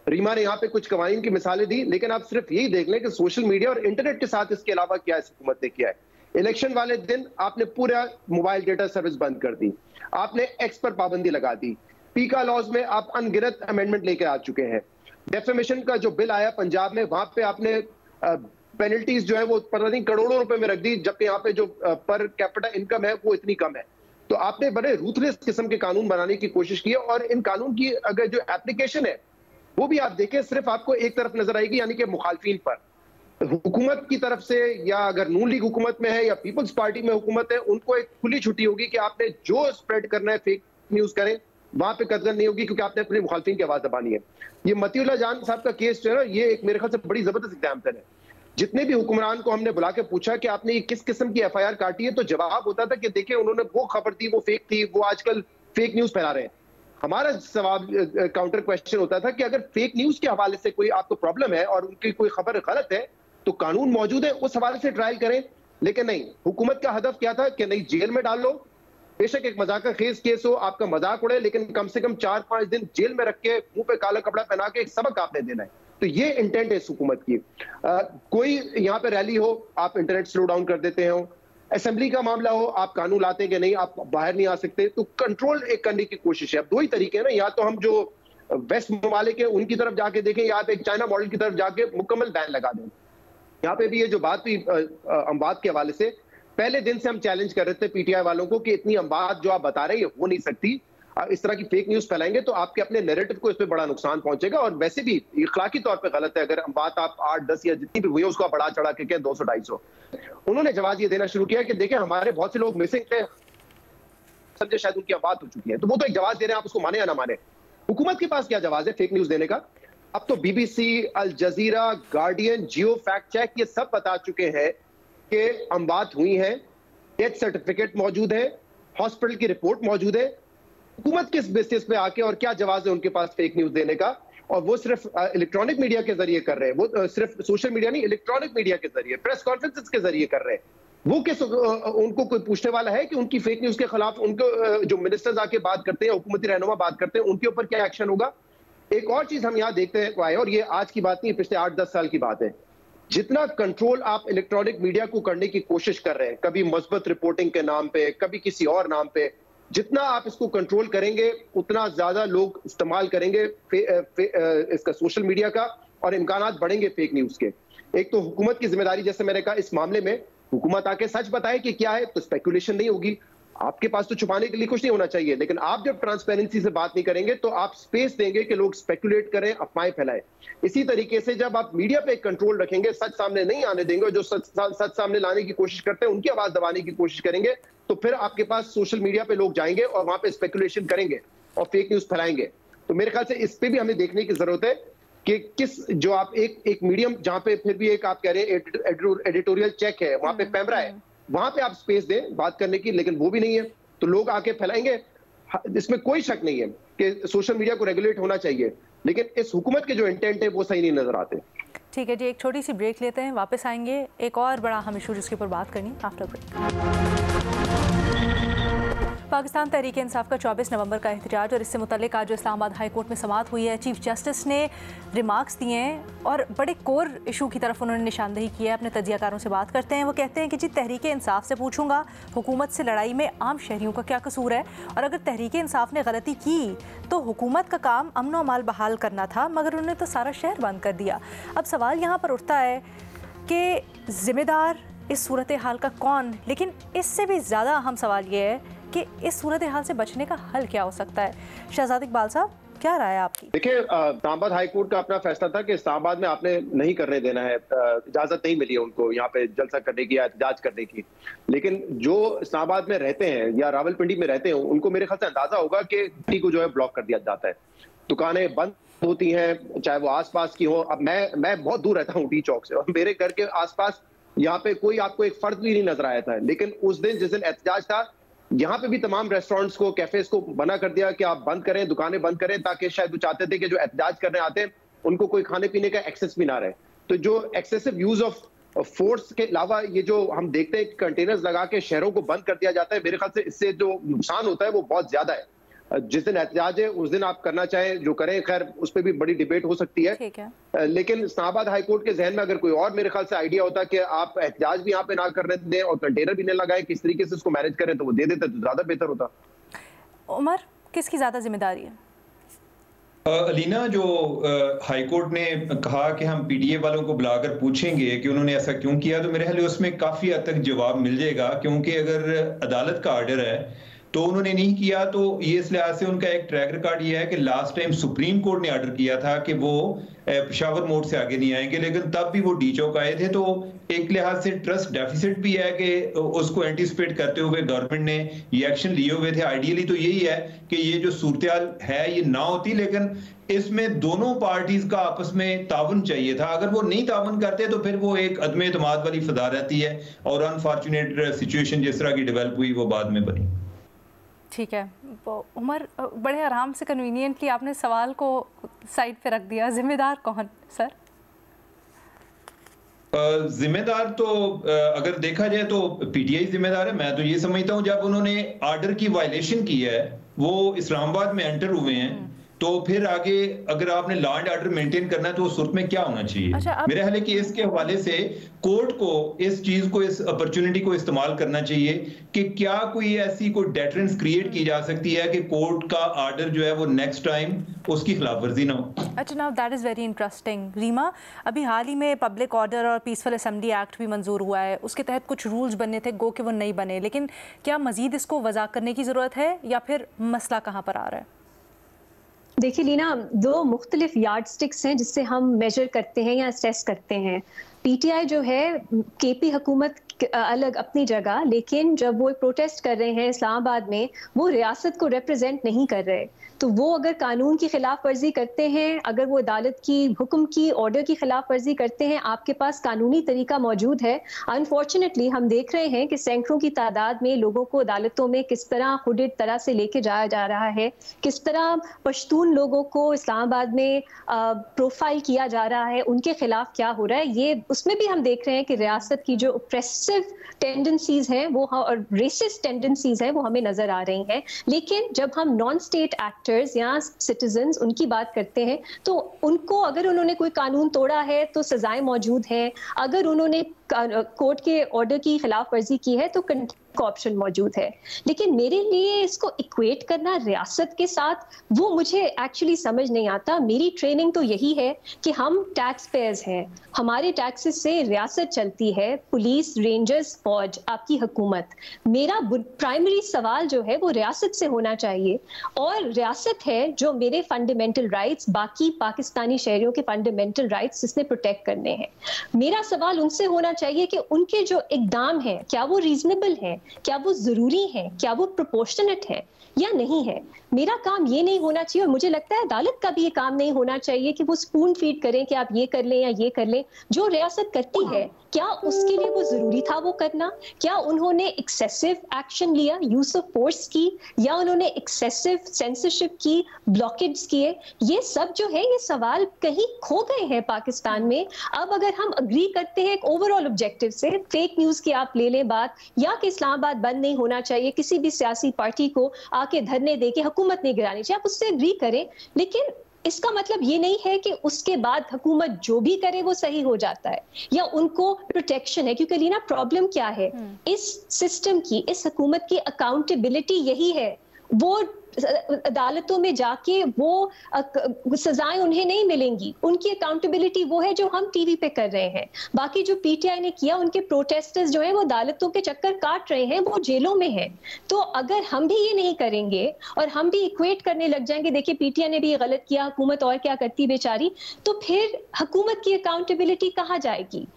E: रीमा ने यहाँ पे कुछ कवानीन की मिसालें दी, लेकिन आप सिर्फ यही देख लें कि सोशल मीडिया और इंटरनेट के साथ इसके अलावा क्या इस हुकूमत ने किया है। इलेक्शन वाले दिन आपने पूरा मोबाइल डेटा सर्विस बंद कर दी, आपने एक्स पर पाबंदी लगा दी, पीका लॉज में आप अनगिनत अमेंडमेंट लेके आ चुके हैं। डेफेमेशन का जो बिल आया पंजाब में, वहां पे आपने पेनल्टीज जो है वो पता नहीं करोड़ों रुपए में रख दी, जबकि यहाँ पे जो पर कैपिटा इनकम है वो इतनी कम है। तो आपने बड़े रूथलेस किस्म के कानून बनाने की कोशिश की है, और इन कानून की अगर जो एप्लीकेशन है वो भी आप देखें सिर्फ आपको एक तरफ नजर आएगी, यानी कि मुखालफिन पर। हुकूमत की तरफ से, या अगर नून लीग हुकूमत में है या पीपल्स पार्टी में हुकूमत है, उनको एक खुली छुट्टी होगी कि आपने जो स्प्रेड करना है फेक न्यूज करें, वहां पे कदर नहीं होगी, क्योंकि आपने अपने मुखालफिन की आवाज दबानी है। ये मतीउल्लाह जान साहब का केस जो है ना, ये एक मेरे ख्याल से बड़ी जबरदस्त एग्जाम्पल है। जितने भी हुक्मरान को हमने बुला के पूछा कि आपने किस किस्म की FIR काटी है, तो जवाब होता था कि देखिए उन्होंने वो खबर दी, वो फेक थी, वो आजकल फेक न्यूज फैला रहे हैं। हमारा सवाल काउंटर क्वेश्चन होता था कि अगर फेक न्यूज के हवाले से कोई आपको प्रॉब्लम है और उनकी कोई खबर गलत है तो कानून मौजूद है, उस हवाले से ट्रायल करें। लेकिन नहीं, हुकूमत का हदफ क्या था कि नहीं, जेल में डाल लो, बेशक एक मजाक का खेज केस हो, आपका मजाक उड़े, लेकिन कम से कम 4-5 दिन जेल में रख के मुंह पे काला कपड़ा पहना के एक सबक आपने देना है। तो ये इंटेंट है इस हुकूमत की। कोई यहाँ पे रैली हो, आप इंटरनेट स्लो डाउन कर देते हो, असेंबली का मामला हो, आप कानून लाते हैं कि नहीं आप बाहर नहीं आ सकते, तो कंट्रोल एक करने की कोशिश है। अब दो ही तरीके हैं ना, या तो हम जो वेस्ट ममालिक है उनकी तरफ जाके देखें, या आप एक चाइना मॉडल की तरफ जाके मुकम्मल बैन लगा दें। यहाँ पे भी ये जो बात हुई अमवात के हवाले से, पहले दिन से हम चैलेंज कर रहे थे PTI वालों को कि इतनी अमवात जो आप बता रहे हैं ये हो नहीं सकती, इस तरह की फेक न्यूज फैलाएंगे तो आपके अपने नैरेटिव को इस पे बड़ा नुकसान पहुंचेगा, और वैसे भी इखलाकी तौर पे गलत है अगर अमवात आप 8-10 या जितनी भी हुई है उसको बढ़ा चढ़ा के कहें 200-250। उन्होंने जवाब ये देना शुरू किया कि देखें हमारे बहुत से लोग मिसिंग थे, समझे शायद उनकी अमवात हो चुकी है, तो वो तो एक जवाब दे रहे हैं, आप उसको माने या ना माने। हुकूमत के पास क्या जवाब है फेक न्यूज देने का? अब तो BBC, अल जजीरा, गार्डियन, जियो फैक्ट चेक ये सब बता चुके हैं कि अमवात हुई है, डेथ सर्टिफिकेट मौजूद है, हॉस्पिटल की रिपोर्ट मौजूद है। हुकूमत किस बेसिस पे आके और क्या जवाब है उनके पास फेक न्यूज देने का? और वो सिर्फ इलेक्ट्रॉनिक मीडिया के जरिए कर रहे हैं, वो सिर्फ सोशल मीडिया नहीं, इलेक्ट्रॉनिक मीडिया के जरिए, प्रेस कॉन्फ्रेंसेस के जरिए कर रहे हैं। वो किस उनको कोई पूछने वाला है कि उनकी फेक न्यूज के खिलाफ उनको जो मिनिस्टर्स आके बात करते हैं, हुकूमती रहनुमा बात करते हैं, उनके ऊपर क्या एक्शन होगा? एक और चीज हम यहाँ देखते हैं, और ये आज की बात नहीं, पिछले 8-10 साल की बात है, जितना कंट्रोल आप इलेक्ट्रॉनिक मीडिया को करने की कोशिश कर रहे हैं, कभी मुस्बत रिपोर्टिंग के नाम पे, कभी किसी और नाम पे, जितना आप इसको कंट्रोल करेंगे उतना ज्यादा लोग इस्तेमाल करेंगे इसका सोशल मीडिया का, और इम्कानात बढ़ेंगे फेक न्यूज के। एक तो हुकूमत की जिम्मेदारी, जैसे मैंने कहा, इस मामले में हुकूमत आके सच बताए कि क्या है, तो स्पेकुलेशन नहीं होगी। आपके पास तो छुपाने के लिए कुछ नहीं होना चाहिए, लेकिन आप जब ट्रांसपेरेंसी से बात नहीं करेंगे तो आप स्पेस देंगे कि लोग स्पेकुलेट करें, अफवाहें फैलाएं। इसी तरीके से जब आप मीडिया पे एक कंट्रोल रखेंगे, सच सामने नहीं आने देंगे, और जो सच सामने लाने की कोशिश करते हैं उनकी आवाज दबाने की कोशिश करेंगे, तो फिर आपके पास सोशल मीडिया पे लोग जाएंगे और वहां पे स्पेकुलेशन करेंगे और फेक न्यूज फैलाएंगे। तो मेरे ख्याल से इस पे भी हमें देखने की जरूरत है कि किस जो आप एक मीडियम जहां पे फिर भी एक आप कह रहे हैं एडिटोरियल चेक है, वहां पे पैमरा है, वहां पे आप स्पेस दें बात करने की, लेकिन वो भी नहीं है, तो लोग आके फैलाएंगे। इसमें कोई शक नहीं है कि सोशल मीडिया को रेगुलेट होना चाहिए, लेकिन इस हुकूमत के जो इंटेंट है वो सही नहीं नजर आते।
A: ठीक है जी, एक छोटी सी ब्रेक लेते हैं, वापस आएंगे एक और बड़ा अहम इशू जिसके ऊपर बात करनी आफ्टर ब्रेक। पाकिस्तान तहरीक इंसाफ का 24 नवंबर का एहतजाज और इससे मुतल्लिक आज जो इस्लामाबाद हाई कोर्ट में समाअत हुई है, चीफ जस्टिस ने रिमार्क्स दिए हैं और बड़े कोर इशू की तरफ उन्होंने निशानदेही की है। अपने तजियाकारों से बात करते हैं, वो कहते हैं कि जी तहरीक इंसाफ से पूछूंगा हुकूमत से लड़ाई में आम शहरियों का क्या कसूर है, और अगर तहरीक इंसाफ ने गलती की तो हुकूमत का काम अमन व अमाल बहाल करना था, मगर उन्होंने तो सारा शहर बंद कर दिया। अब सवाल यहाँ पर उठता है कि जिम्मेदार इस सूरत हाल का कौन, लेकिन इससे भी ज़्यादा अहम सवाल ये है कि इस सूरत हाल से बचने का हल क्या हो सकता है। शहजाद इकबाल साहब, क्या राय है आपकी? देखिए,
E: इस्लामाबाद हाई कोर्ट का अपना फैसला था कि इस्लामाबाद में आपने नहीं करने देना है, इजाजत नहीं मिली है उनको यहाँ पे जलसा करने की या एहतजाज करने की। लेकिन जो इस्लामाबाद में रहते हैं या रावलपिंडी में रहते हैं, उनको मेरे ख्याल से अंदाजा होगा कि टी को जो है ब्लॉक कर दिया जाता है, दुकानें बंद होती हैं, चाहे वो आसपास की हो। अब मैं बहुत दूर रहता हूँ टी चौक से, और मेरे घर के आसपास यहाँ पे कोई आपको एक फर्द भी नहीं नजर आया था। लेकिन उस दिन जिस दिन एहतजाज था, यहाँ पे भी तमाम रेस्टोरेंट्स को, कैफेज को मना कर दिया कि आप बंद करें, दुकानें बंद करें, ताकि शायद वो चाहते थे कि जो एहतजाज करने आते हैं उनको कोई खाने पीने का एक्सेस भी ना रहे। तो जो एक्सेसिव यूज ऑफ फोर्स के अलावा ये जो हम देखते हैं कंटेनर्स लगा के शहरों को बंद कर दिया जाता है, मेरे ख्याल से इससे जो नुकसान होता है वो बहुत ज्यादा है। जिस दिन एहतजाज है उस दिन आप करना चाहें जो करें, खैर उस पर भी बड़ी डिबेट हो सकती है, लेकिन इस्लामाबाद हाई कोर्ट के जहन में अगर कोई और मेरे ख्याल से आइडिया होता कि आप एहतजाज भी यहाँ पे ना करने दें और कंटेनर भी नहीं लगाए, किस तरीके से उसको मैनेज करें, तो वो दे देते तो ज्यादा बेहतर होता।
A: उमर, किसकी ज्यादा जिम्मेदारी है?
C: अलीना, जो हाई कोर्ट ने कहा कि हम PTA वालों को बुलाकर पूछेंगे कि उन्होंने ऐसा क्यों किया, तो मेरे ख्याल उसमें काफी हद तक जवाब मिल जाएगा, क्योंकि अगर अदालत का ऑर्डर है तो उन्होंने नहीं किया। तो ये इस लिहाज से उनका एक ट्रैक रिकॉर्ड ये है कि लास्ट टाइम सुप्रीम कोर्ट ने ऑर्डर किया था कि वो पेशावर मोड से आगे नहीं आएंगे, लेकिन तब भी वो डी चौक आए थे। तो एक लिहाज से ट्रस्ट डेफिसिट भी है कि उसको एंटिसिपेट करते हुए गवर्नमेंट ने ये एक्शन लिए हुए थे। आइडियली तो यही है कि ये जो सूरत है ये ना होती, लेकिन इसमें दोनों पार्टीज का आपस में तावन चाहिए था। अगर वो नहीं तावन करते तो फिर वो एक अदम एतमाद वाली फजा रहती है और अनफॉर्चुनेट सिचुएशन जिस तरह की डेवलप हुई वो बाद में बनी।
A: ठीक है उमर, बड़े आराम से कन्वीनियंटली आपने सवाल को साइड पे रख दिया। जिम्मेदार कौन सर?
C: जिम्मेदार तो अगर देखा जाए तो पीटीआई जिम्मेदार है। मैं तो ये समझता हूं जब उन्होंने ऑर्डर की वायलेशन की है, वो इस्लामाबाद में एंटर हुए हैं, तो फिर आगे अगर आपने लॉ एंड ऑर्डर मेंटेन करना है तो उस सूरत में क्या होना चाहिए?
A: अच्छा,
C: मेरे ख्याल है कि इसके हवाले से कोर्ट को इस चीज को, इस अपॉर्चुनिटी को इस्तेमाल करना चाहिए कि क्या कोई ऐसी कोई डेटरेंस क्रिएट की जा सकती है कि कोर्ट का ऑर्डर जो है वो नेक्स्ट टाइम उसकी खिलाफवर्जी ना हो।
A: अच्छा, now that is very interesting. Reema, अभी हाल ही में पब्लिक ऑर्डर और पीसफुल असेंबली एक्ट भी मंजूर हुआ है, उसके तहत कुछ रूल्स बनने थे, गो कि वो नहीं बने, लेकिन क्या मजीद इसको वज़ा करने की ज़रूरत है या फिर मसला कहाँ पर आ रहा है?
B: देखिए लीना, दो मुख्तलिफ यार्ड स्टिक्स हैं जिससे हम मेजर करते हैं या असेस करते हैं। पीटीआई जो है, केपी हुकूमत अलग अपनी जगह, लेकिन जब वो प्रोटेस्ट कर रहे हैं इस्लामाबाद में, वो रियासत को रिप्रेजेंट नहीं कर रहे। तो वो अगर कानून की खिलाफ वर्जी करते हैं, अगर वो अदालत की हुक्म की ऑर्डर की खिलाफ वर्जी करते हैं, आपके पास कानूनी तरीका मौजूद है। अनफॉर्चुनेटली हम देख रहे हैं कि सैकड़ों की तादाद में लोगों को अदालतों में किस तरह हुडेड तरह से लेके जाया जा रहा है, किस तरह पश्तून लोगों को इस्लामाबाद में प्रोफाइल किया जा रहा है, उनके खिलाफ क्या हो रहा है। ये उसमें भी हम देख रहे हैं कि रियासत की जो ऑप्रेसिव टेंडेंसीज हैं वो और रेसिस्ट टेंडेंसीज हैं वो हमें नजर आ रही हैं। लेकिन जब हम नॉन स्टेट एक्टर्स या सिटीजन्स उनकी बात करते हैं तो उनको, अगर उन्होंने कोई कानून तोड़ा है तो सजाएं मौजूद हैं, अगर उन्होंने कोर्ट के ऑर्डर की खिलाफ वर्जी की है तो का ऑप्शन मौजूद है। लेकिन मेरे लिए इसको इक्वेट करना रियासत के साथ, वो मुझे एक्चुअली समझ नहीं आता। मेरी ट्रेनिंग तो यही है कि हम टैक्स पेयर्स हैं, हमारे टैक्सेस से रियासत चलती है, पुलिस, रेंजर्स, फौज, आपकी हुकूमत। मेरा प्राइमरी सवाल जो है वो रियासत से होना चाहिए, और रियासत है जो मेरे फंडामेंटल राइट्स, बाकी पाकिस्तानी शहरियों के फंडामेंटल राइट्स जिसने प्रोटेक्ट करने हैं। मेरा सवाल उनसे होना चाहिए कि उनके जो इकदाम हैं क्या वो रीजनेबल हैं, क्या वो जरूरी है, क्या वो प्रोपोर्शनेट है या नहीं है। मेरा काम ये नहीं होना चाहिए, और मुझे लगता है अदालत का भी ये काम नहीं होना चाहिए कि वो स्पून फीड करें कि आप ये कर लें या ये कर लें। जो रियासत करती है क्या उसके लिए वो जरूरी था वो करना? क्या उन्होंने एक्सेसिव एक्शन लिया, यूज ऑफ फोर्स की, या उन्होंने एक्सेसिव सेंसरशिप की, ब्लॉकेज किए? ये सब जो है ये सवाल कहीं खो गए हैं पाकिस्तान में। अब अगर हम अग्री करते हैं एक ओवरऑल ऑब्जेक्टिव से, फेक न्यूज की आप ले लें बात, या कि इस्लामाबाद बंद नहीं होना चाहिए, किसी भी सियासी पार्टी को आके धरने दे के हुकूमत नहीं गिरानी चाहिए, आप उससे एग्री करें, लेकिन इसका मतलब ये नहीं है कि उसके बाद हुकूमत जो भी करे वो सही हो जाता है या उनको प्रोटेक्शन है। क्योंकि लीना, प्रॉब्लम क्या है इस सिस्टम की, इस हुकूमत की अकाउंटेबिलिटी यही है। वो अदालतों में जाके वो सजाएं उन्हें नहीं मिलेंगी, उनकी अकाउंटेबिलिटी वो है जो हम टीवी पे कर रहे हैं। बाकी जो पीटीआई ने किया, उनके प्रोटेस्टर्स जो हैं वो अदालतों के चक्कर काट रहे हैं, वो जेलों में हैं। तो अगर हम भी ये नहीं करेंगे और हम भी इक्वेट करने लग जाएंगे, देखिए पीटीआई ने भी ये गलत किया, हुकूमत और क्या करती बेचारी, तो फिर हुकूमत की अकाउंटेबिलिटी कहाँ जाएगी?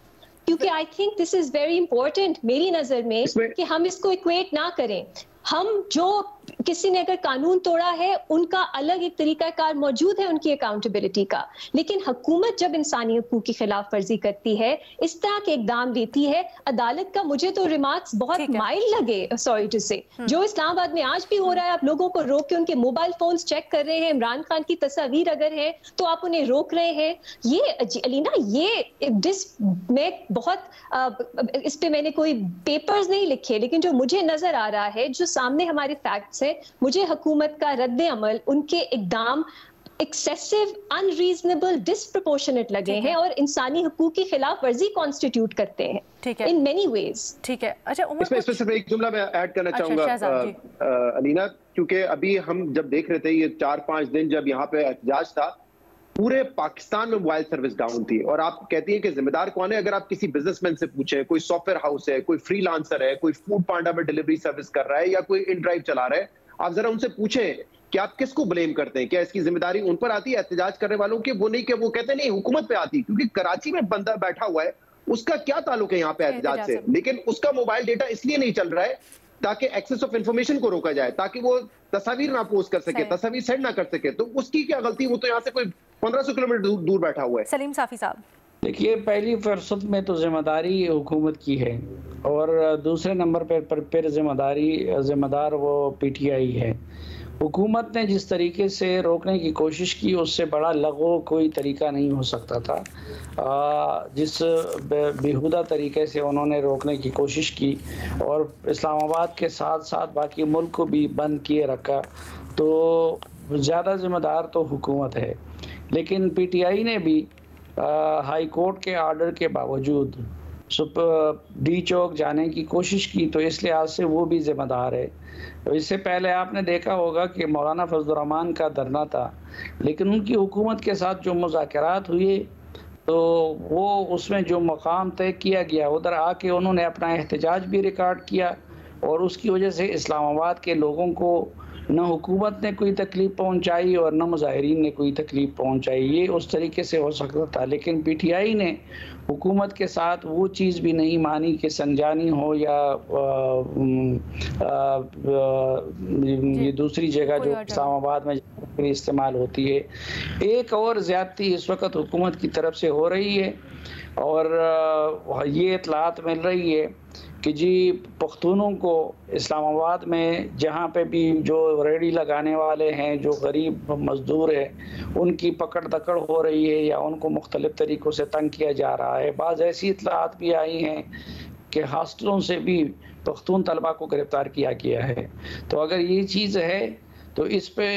B: क्योंकि I think this is very important मेरी नजर में कि हम इसको इक्वेट ना करें। हम जो किसी ने अगर कानून तोड़ा है, उनका अलग एक तरीकाकार मौजूद है उनकी अकाउंटेबिलिटी का, लेकिन हुकूमत जब इंसानी हकूक की खिलाफ वर्जी करती है, इस तरह के इकदाम लेती है, अदालत का मुझे तो रिमार्क्स बहुत माइल्ड लगे, सॉरी टू से। जो इस्लामाबाद में आज भी हो रहा है, आप लोगों को रोक के उनके मोबाइल फोन्स चेक कर रहे हैं, इमरान खान की तस्वीर अगर है तो आप उन्हें रोक रहे हैं। ये अलीना, ये मैं बहुत इस पे मैंने कोई पेपर्स नहीं लिखे, लेकिन जो मुझे नजर आ रहा है, जो सामने हमारे फैक्ट्स है, मुझे हुकूमत का रद्द अमल, उनके इकदाम एक्सेसिव, अनरीजनेबल, डिसप्रोपोर्शनेट लगे हैं और इंसानी हकूक की खिलाफ वर्जी कॉन्स्टिट्यूट करते हैं। ठीक है, इन मेनी वेज। ठीक है, अच्छा उमर,
E: इसमें सिर्फ एक जुमला मैं ऐड करना चाहूंगा अलीना, क्योंकि अभी हम जब देख रहे थे ये 4-5 दिन जब यहाँ पे एहतजाज था, पूरे पाकिस्तान में मोबाइल सर्विस डाउन थी। और आप कहती हैं कि जिम्मेदार कौन है? अगर आप किसी बिजनेसमैन से पूछें, कोई सॉफ्टवेयर हाउस है, कोई फ्रीलांसर है, कोई फूड पांडा में डिलीवरी सर्विस कर रहा है या कोई इन ड्राइव चला रहा है, आप जरा उनसे पूछें कि आप किसको ब्लेम करते हैं? क्या इसकी जिम्मेदारी उन पर आती है एहतजाज करने वालों की? वो नहीं, कि वो कहते नहीं हुकूमत पे आती, क्योंकि कराची में बंदा बैठा हुआ है, उसका क्या ताल्लुक है यहाँ पे एहतजाज से? लेकिन उसका मोबाइल डेटा इसलिए नहीं चल रहा है ताकि एक्सेस ऑफ इंफॉर्मेशन को रोका जाए, ताकि वो तस्वीर ना पोस्ट कर सके, तस्वीर सेंड ना कर सके। तो उसकी क्या गलती? वो तो यहाँ से कोई 1500 किलोमीटर दूर बैठा हुआ है।
A: सलीम साफी साहब,
D: देखिए, पहली फुर्सत में तो जिम्मेदारी हुकूमत की है और दूसरे नंबर पर जिम्मेदार वो पीटीआई है। हुकूमत ने जिस तरीके से रोकने की कोशिश की, उससे बड़ा लगो कोई तरीका नहीं हो सकता था। जिस बेहुदा तरीके से उन्होंने रोकने की कोशिश की और इस्लामाबाद के साथ साथ बाकी मुल्क को भी बंद किए रखा, तो ज़्यादा जिम्मेदार तो हुकूमत है। लेकिन पीटीआई ने भी हाई कोर्ट के आर्डर के बावजूद डी चौक जाने की कोशिश की, तो इस लिहाज से वो भी जिम्मेदार है। तो इससे पहले आपने देखा होगा कि मौलाना फजलुर रहमान का धरना था, लेकिन उनकी हुकूमत के साथ जो मुज़ाकरात हुए, तो वो उसमें जो मकाम तय किया गया, उधर आके उन्होंने अपना एहतजाज भी रिकॉर्ड किया और उसकी वजह से इस्लामाबाद के लोगों को न हुकूमत ने कोई तकलीफ पहुंचाई और न मुजाहिरीन ने कोई तकलीफ पहुंचाई। ये उस तरीके से हो सकता था, लेकिन पीटीआई ने हुकूमत के साथ वो चीज़ भी नहीं मानी कि संजानी हो या ये दूसरी जगह जो इस्लामाबाद में इस्तेमाल होती है। एक और ज़्यादती इस वक्त हुकूमत की तरफ से हो रही है और ये इतलात मिल रही है कि जी पख्तूनों को इस्लामाबाद में जहाँ पे भी जो रेडी लगाने वाले हैं, जो गरीब मजदूर हैं, उनकी पकड़ दकड़ हो रही है या उनको मुख्तलिफ तरीक़ों से तंग किया जा रहा है। बाज़ ऐसी इतलात भी आई हैं कि हॉस्टलों से भी पख्तून तलबा को गिरफ़्तार किया गया है। तो अगर ये चीज़ है तो इस पे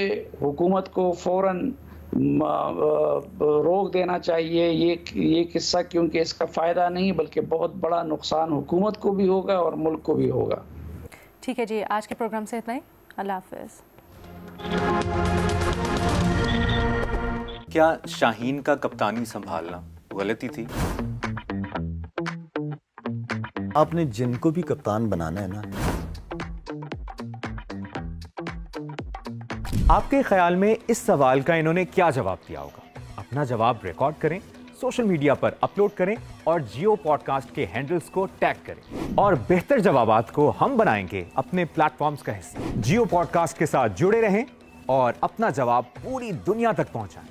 D: हुकूमत को फ़ौरन रोक देना चाहिए ये किस्सा, क्योंकि इसका फ़ायदा नहीं बल्कि बहुत बड़ा नुकसान हुकूमत को भी होगा और मुल्क को भी होगा।
A: ठीक है जी, आज के प्रोग्राम से इतना ही। अल्लाह हाफ़िज़।
F: क्या शाहीन का कप्तानी संभालना गलती थी?
G: आपने जिनको भी कप्तान बनाना है ना,
H: आपके ख्याल में इस सवाल का इन्होंने क्या जवाब दिया होगा? अपना जवाब रिकॉर्ड करें, सोशल मीडिया पर अपलोड करें और जियो पॉडकास्ट के हैंडल्स को टैग करें और बेहतर जवाबात को हम बनाएंगे अपने प्लेटफॉर्म्स का हिस्सा। जियो पॉडकास्ट के साथ जुड़े रहें और अपना जवाब पूरी दुनिया तक पहुंचाएं।